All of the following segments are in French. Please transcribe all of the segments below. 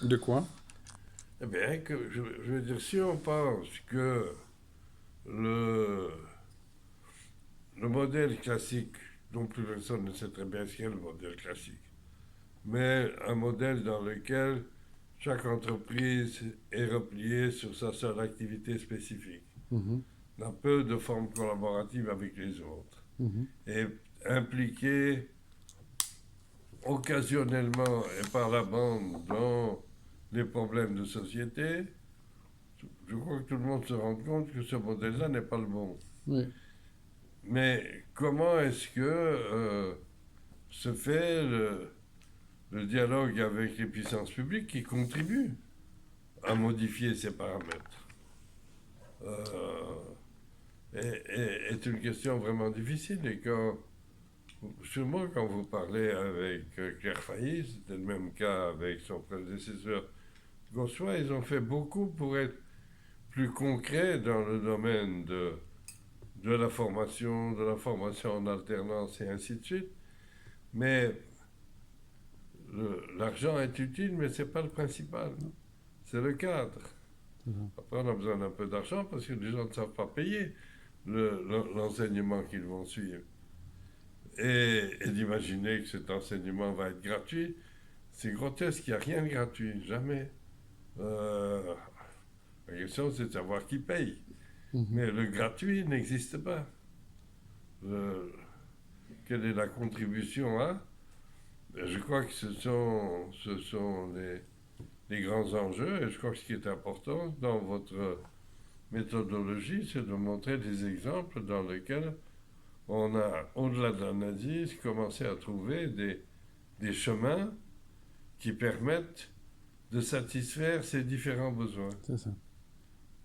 De quoi? Eh bien, je veux dire, si on pense que le, le modèle classique, dont plus personne ne sait très bien ce qu'est le modèle classique, mais un modèle dans lequel chaque entreprise est repliée sur sa seule activité spécifique, Mhm, n'a peu de forme collaborative avec les autres, mhm. et impliquée occasionnellement et par la bande dans les problèmes de société, je crois que tout le monde se rend compte que ce modèle-là n'est pas le bon. Oui, Mais comment est-ce que se fait le dialogue avec les puissances publiques qui contribuent à modifier ces paramètres euh, est une question vraiment difficile. Et quand, sûrement quand vous parlez avec Claire Failly, c'était le même cas avec son prédécesseur Gossois, ils ont fait beaucoup pour être plus concrets dans le domaine de la formation en alternance et ainsi de suite. Mais l'argent est utile, mais ce n'est pas le principal. C'est le cadre. c'est ça. Après, on a besoin d'un peu d'argent parce que les gens ne savent pas payer l'enseignement qu'ils vont suivre. Et d'imaginer que cet enseignement va être gratuit, c'est grotesque, il n'y a rien de gratuit, jamais. Euh, la question, c'est de savoir qui paye. Mhm. Mais le gratuit n'existe pas. Le- quelle est la contribution à? Je crois que ce sont les grands enjeux, et je crois que ce qui est important dans votre méthodologie, c'est de montrer des exemples dans lesquels on a, au-delà de l'analyse, commencé à trouver des chemins qui permettent de satisfaire ces différents besoins. C'est ça.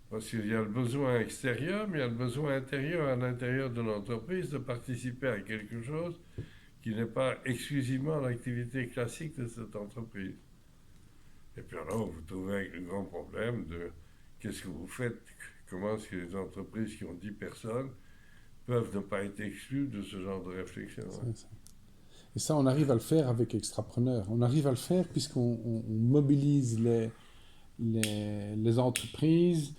Parce qu'il y a le besoin extérieur, mais il y a le besoin intérieur à l'intérieur de l'entreprise de participer à quelque chose qui n'est pas exclusivement l'activité classique de cette entreprise. Et puis alors, vous trouvez avec le grand problème de qu'est-ce que vous faites, comment est-ce que les entreprises qui ont 10 personnes peuvent ne pas être exclues de ce genre de réflexion. C'est ça. Et ça, on arrive à le faire avec Extrapreneur. On arrive à le faire puisqu'on mobilise les entreprises.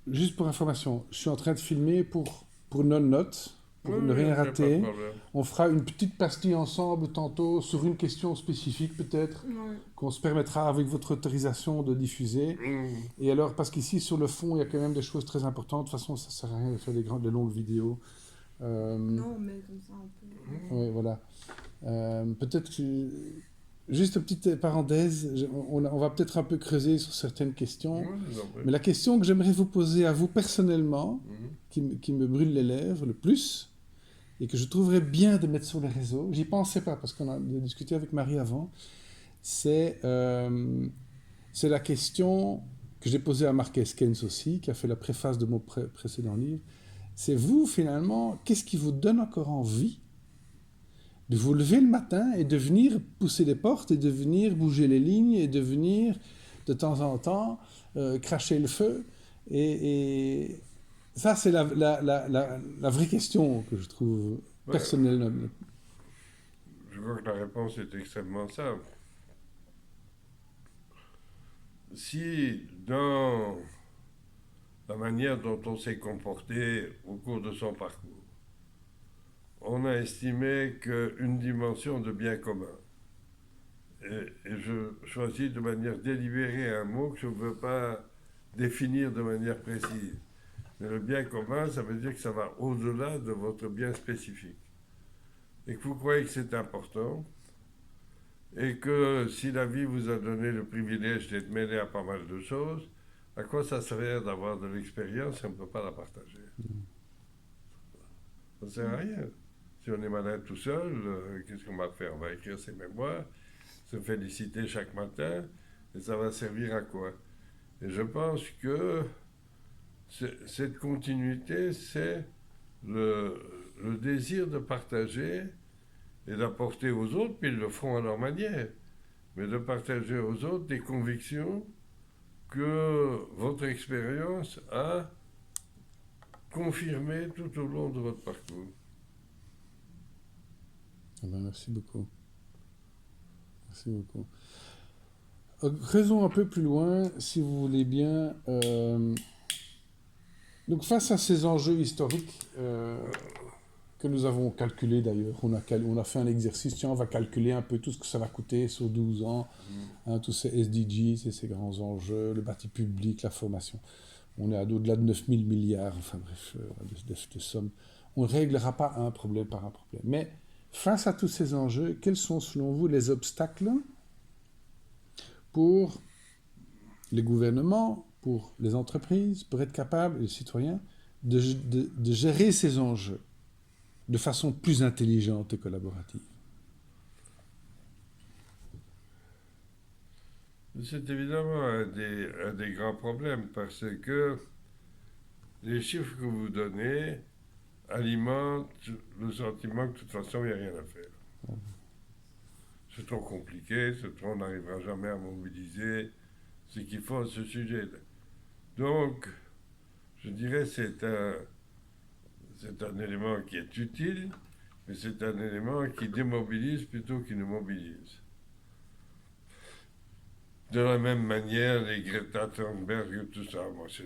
Juste pour information, je suis en train de filmer pour nos notes, Oui, pour ne oui, rien il n'y a pas de rater. problème. On fera une petite pastille ensemble tantôt sur une question spécifique peut-être Ouais. qu'on se permettra avec votre autorisation de diffuser. Mmh. Et alors, parce qu'ici sur le fond, il y a quand même des choses très importantes. De toute façon, ça sert à rien de faire des longues vidéos. Non, mais comme ça, on peut. Oui, voilà. Peut-être que juste une petite parenthèse, on va peut-être un peu creuser sur certaines questions. Moi, je vous en prie. Mais la question que j'aimerais vous poser à vous personnellement, Mhm. qui me brûle les lèvres le plus, et que je trouverais bien de mettre sur les réseaux, j'y pensais pas parce qu'on a discuté avec Marie avant, c'est c'est la question que j'ai posée à Mark Eskens aussi, qui a fait la préface de mon précédent livre. C'est vous, finalement, qu'est-ce qui vous donne encore envie de vous lever le matin et de venir pousser les portes et de venir bouger les lignes et de venir de temps en temps cracher le feu et ça c'est la vraie question que je trouve Ouais, personnelle. je crois que la réponse est extrêmement simple. Si dans la manière dont on s'est comporté au cours de son parcours, on a estimé qu'une dimension de bien commun, et je choisis de manière délibérée un mot que je ne veux pas définir de manière précise, mais le bien commun, ça veut dire que ça va au-delà de votre bien spécifique. Et que vous croyez que c'est important, et que si la vie vous a donné le privilège d'être mêlé à pas mal de choses, à quoi ça sert d'avoir de l'expérience si on ne peut pas la partager? Ça ne sert à rien. Si on est malade tout seul, qu'est-ce qu'on va faire? On va écrire ses mémoires, se féliciter chaque matin, et ça va servir à quoi? Et je pense que cette continuité, c'est le, le désir de partager et d'apporter aux autres, puis ils le feront à leur manière, mais de partager aux autres des convictions que votre expérience a confirmées tout au long de votre parcours. Ah ben, merci beaucoup. Merci beaucoup. Raisons un peu plus loin, si vous voulez bien. Donc, face à ces enjeux historiques que nous avons calculés d'ailleurs, on a fait un exercice, tiens, on va calculer un peu tout ce que ça va coûter sur 12 ans, tous ces SDGs et ces grands enjeux, le bâti public, la formation. On est à au-delà de 9 000 milliards, enfin bref, de sommes. On ne réglera pas un problème par un problème. Mais face à tous ces enjeux, quels sont selon vous les obstacles pour les gouvernements, pour les entreprises, pour être capables, les citoyens, de gérer ces enjeux de façon plus intelligente et collaborative? C'est évidemment un des grands problèmes parce que les chiffres que vous donnez alimentent le sentiment que de toute façon, il n'y a rien à faire. C'est trop compliqué, on n'arrivera jamais à mobiliser ce qu'il faut à ce sujet. Donc, je dirais que c'est un élément qui est utile, mais c'est un élément qui démobilise plutôt qu'il ne mobilise. De la même manière, les Greta Thunberg, tout ça, moi je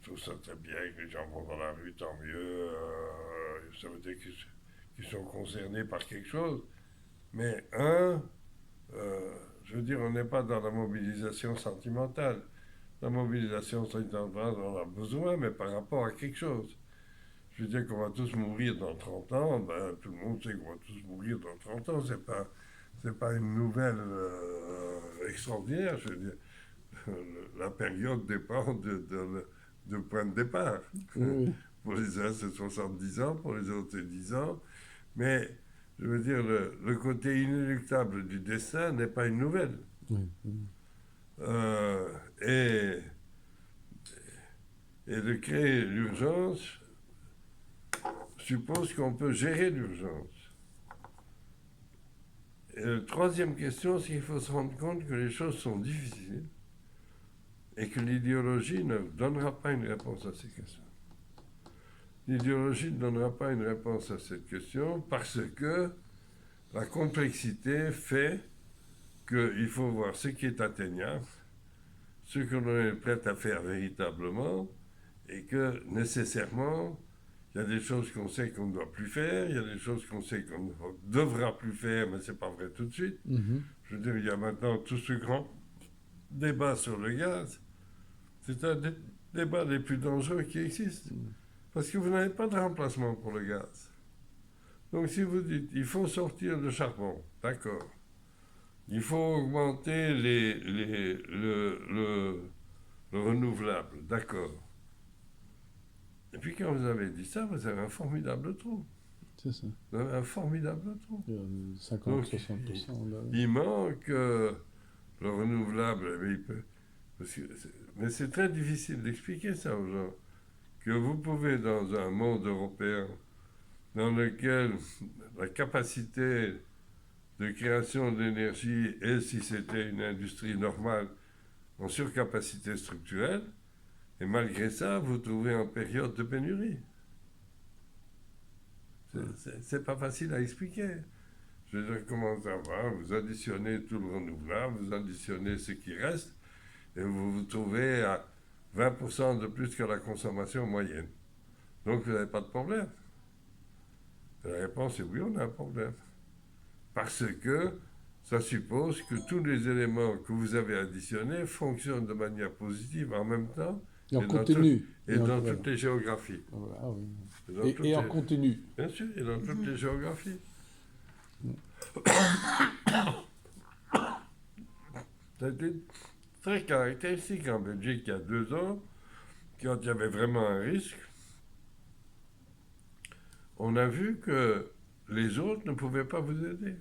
trouve ça très bien que les gens vont dans la rue, tant mieux. Ça veut dire qu'ils sont concernés par quelque chose. Mais je veux dire, on n'est pas dans la mobilisation sentimentale. La mobilisation sentimentale, on en a besoin, mais par rapport à quelque chose. Je veux dire qu'on va tous mourir dans 30 ans, ben, tout le monde sait qu'on va tous mourir dans 30 ans, c'est pas une nouvelle extraordinaire, je veux dire. La période dépend de point de départ. Oui. Pour les uns, c'est 70 ans, pour les autres, c'est 10 ans. Mais, je veux dire, le côté inéluctable du destin n'est pas une nouvelle. Oui. Et de créer l'urgence suppose qu'on peut gérer l'urgence. Et la troisième question, c'est qu'il faut se rendre compte que les choses sont difficiles et que l'idéologie ne donnera pas une réponse à ces questions. L'idéologie ne donnera pas une réponse à cette question parce que la complexité fait qu'il faut voir ce qui est atteignable, ce que l'on est prêt à faire véritablement, et que nécessairement, il y a des choses qu'on sait qu'on ne doit plus faire, il y a des choses qu'on sait qu'on ne devra plus faire, mais ce n'est pas vrai tout de suite. Mm-hmm. Je veux dire, il y a maintenant tout ce grand débat sur le gaz. C'est un des débats les plus dangereux qui existent. Parce que vous n'avez pas de remplacement pour le gaz. Donc si vous dites, il faut sortir le charbon, d'accord. Il faut augmenter le renouvelable, d'accord. Et puis quand vous avez dit ça, vous avez un formidable trou. C'est ça. Vous avez un formidable trou. 50-60%. Il manque le renouvelable. Mais c'est très difficile d'expliquer ça aux gens. Que vous pouvez, dans un monde européen, dans lequel la capacité de création d'énergie est, si c'était une industrie normale, en surcapacité structurelle, et malgré ça, vous trouvez en période de pénurie. C'est pas facile à expliquer. Je veux dire, comment ça va? Vous additionnez tout le renouvelable, vous additionnez ce qui reste, et vous vous trouvez à 20% de plus que la consommation moyenne. Donc, vous n'avez pas de problème. La réponse est oui, on a un problème. Parce que ça suppose que tous les éléments que vous avez additionnés fonctionnent de manière positive en même temps. Et en continu. Et dans toutes les géographies. Ah oui. Et en continu. Bien sûr, et dans toutes les géographies. Ça a été très caractéristique en Belgique il y a 2 ans, quand il y avait vraiment un risque. On a vu que les autres ne pouvaient pas vous aider.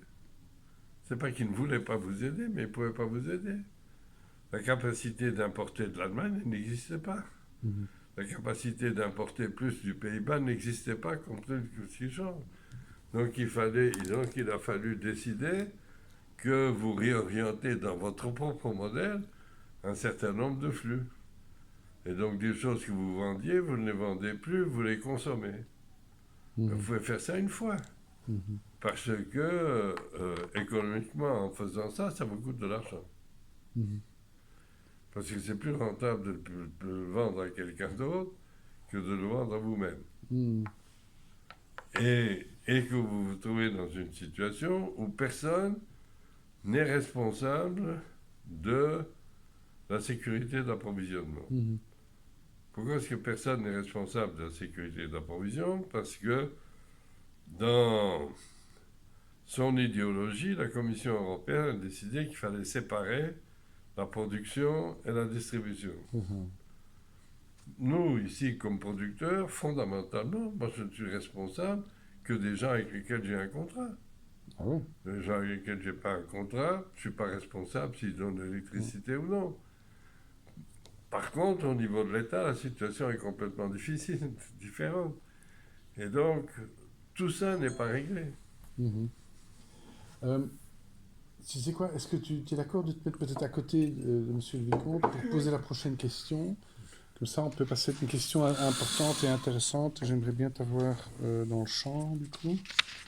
C'est pas qu'ils ne voulaient pas vous aider, mais ils ne pouvaient pas vous aider. La capacité d'importer de l'Allemagne n'existait pas. Mm-hmm. La capacité d'importer plus du Pays-Bas n'existait pas compte tenu de ces gens. Donc il a fallu décider que vous réorientez dans votre propre modèle un certain nombre de flux. Et donc des choses que vous vendiez, vous ne les vendez plus, vous les consommez. Mmh. Vous pouvez faire ça une fois. Parce que économiquement, en faisant ça, ça vous coûte de l'argent. Mhm. Parce que c'est plus rentable de le vendre à quelqu'un d'autre que de le vendre à vous-même. Mhm. Et que vous vous trouvez dans une situation où personne n'est responsable de la sécurité d'approvisionnement. Mhm. Pourquoi est-ce que personne n'est responsable de la sécurité d'approvisionnement? Parce que dans son idéologie, la Commission européenne a décidé qu'il fallait séparer la production et la distribution. Mhm. Nous, ici, comme producteurs, fondamentalement, moi je ne suis responsable que des gens avec lesquels j'ai un contrat. Ah oui. Les gens avec lesquels je n'ai pas un contrat, je ne suis pas responsable s'ils donnent de l'électricité ou non. Par contre, au niveau de l'État, la situation est complètement difficile, différente. Et donc, tout ça n'est pas réglé. Mhm. Tu sais quoi, est-ce que tu es d'accord de te mettre peut-être à côté de Monsieur le Vicomte pour poser la prochaine question? Comme ça, on peut passer à une question importante et intéressante. J'aimerais bien t'avoir dans le champ, du coup.